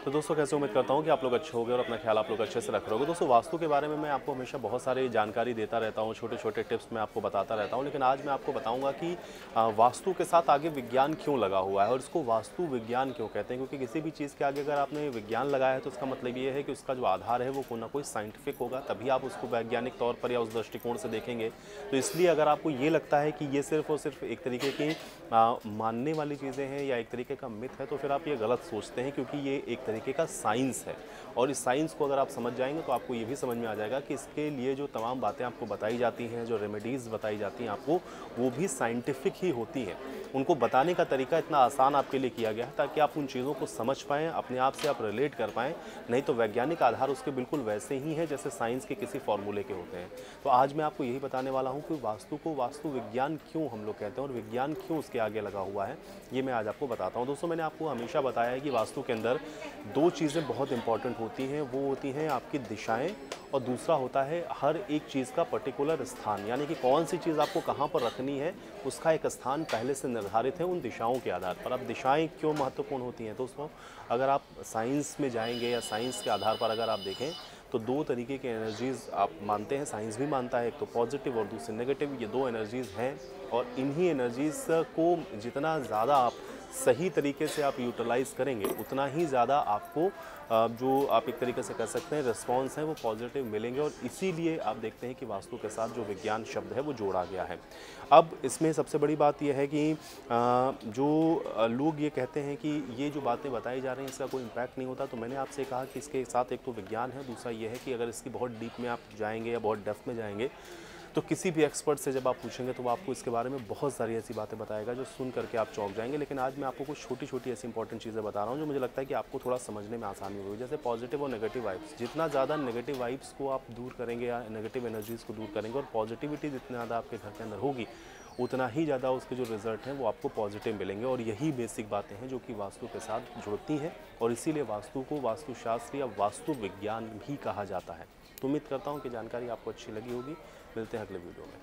तो दोस्तों कैसे उम्मीद करता हूँ कि आप लोग अच्छे होंगे और अपना ख्याल आप लोग अच्छे से रख रहे होगे। दोस्तों वास्तु के बारे में मैं आपको हमेशा बहुत सारी जानकारी देता रहता हूँ, छोटे छोटे टिप्स मैं आपको बताता रहता हूँ, लेकिन आज मैं आपको बताऊंगा कि वास्तु के साथ आगे विज्ञान क्यों लगा हुआ है और इसको वास्तु विज्ञान क्यों कहते हैं। क्योंकि किसी भी चीज़ के आगे अगर आपने विज्ञान लगाया है तो इसका मतलब ये है कि उसका जो आधार है वो कोई ना कोई साइंटिफिक होगा, तभी आप उसको वैज्ञानिक तौर पर या उस दृष्टिकोण से देखेंगे। तो इसलिए अगर आपको ये लगता है कि ये सिर्फ और सिर्फ एक तरीके की मानने वाली चीज़ें हैं या एक तरीके का मिथ है, तो फिर आप ये गलत सोचते हैं, क्योंकि ये एक तरीके का साइंस है। और इस साइंस को अगर आप समझ जाएंगे तो आपको ये भी समझ में आ जाएगा कि इसके लिए जो तमाम बातें आपको बताई जाती हैं, जो रेमेडीज़ बताई जाती हैं आपको, वो भी साइंटिफिक ही होती हैं। उनको बताने का तरीका इतना आसान आपके लिए किया गया है ताकि आप उन चीज़ों को समझ पाएँ, अपने आप से आप रिलेट कर पाएँ। नहीं तो वैज्ञानिक आधार उसके बिल्कुल वैसे ही हैं जैसे साइंस के किसी फॉर्मूले के होते हैं। तो आज मैं आपको यही बताने वाला हूँ कि वास्तु को वास्तु विज्ञान क्यों हम लोग कहते हैं और विज्ञान क्यों उसके आगे लगा हुआ है, ये मैं आज आपको बताता हूँ। दोस्तों मैंने आपको हमेशा बताया है कि वास्तु के अंदर दो चीज़ें बहुत इंपॉर्टेंट होती हैं। वो होती हैं आपकी दिशाएं और दूसरा होता है हर एक चीज़ का पर्टिकुलर स्थान, यानी कि कौन सी चीज़ आपको कहाँ पर रखनी है उसका एक स्थान पहले से निर्धारित है उन दिशाओं के आधार पर। अब दिशाएं क्यों महत्वपूर्ण होती हैं दोस्तों, अगर आप साइंस में जाएंगे या साइंस के आधार पर अगर आप देखें तो दो तरीके के एनर्जीज़ आप मानते हैं, साइंस भी मानता है, एक तो पॉजिटिव और दूसरी नेगेटिव। ये दो एनर्जीज़ हैं और इन्हीं एनर्जीज़ को जितना ज़्यादा आप सही तरीके से आप यूटिलाइज़ करेंगे उतना ही ज़्यादा आपको जो आप एक तरीके से कह सकते हैं रिस्पॉन्स हैं वो पॉजिटिव मिलेंगे। और इसीलिए आप देखते हैं कि वास्तु के साथ जो विज्ञान शब्द है वो जोड़ा गया है। अब इसमें सबसे बड़ी बात यह है कि जो लोग ये कहते हैं कि ये जो बातें बताई जा रही हैं इसका कोई इम्पैक्ट नहीं होता, तो मैंने आपसे कहा कि इसके साथ एक तो विज्ञान है, दूसरा ये है कि अगर इसकी बहुत डीप में आप जाएंगे या बहुत डेप्थ में जाएंगे तो किसी भी एक्सपर्ट से जब आप पूछेंगे तो वो आपको इसके बारे में बहुत सारी ऐसी बातें बताएगा जो सुन करके आप चौंक जाएंगे। लेकिन आज मैं आपको कुछ छोटी छोटी ऐसी इंपॉर्टेंट चीज़ें बता रहा हूँ जो मुझे लगता है कि आपको थोड़ा समझने में आसानी होगी। जैसे पॉजिटिव और नेगेटिव वाइब्स, जितना ज़्यादा नेगेटिव वाइब्स को आप दूर करेंगे या नेगेटिव एनर्जीज़ को दूर करेंगे और पॉजिटिविटी जितनी ज़्यादा आपके घर के अंदर होगी उतना ही ज़्यादा उसके जो रिजल्ट हैं वो आपको पॉजिटिव मिलेंगे। और यही बेसिक बातें हैं जो कि वास्तु के साथ जुड़ती हैं और इसीलिए वास्तु को वास्तुशास्त्र या वास्तु विज्ञान भी कहा जाता है। तो उम्मीद करता हूँ कि जानकारी आपको अच्छी लगी होगी। मिलते हैं अगले वीडियो में।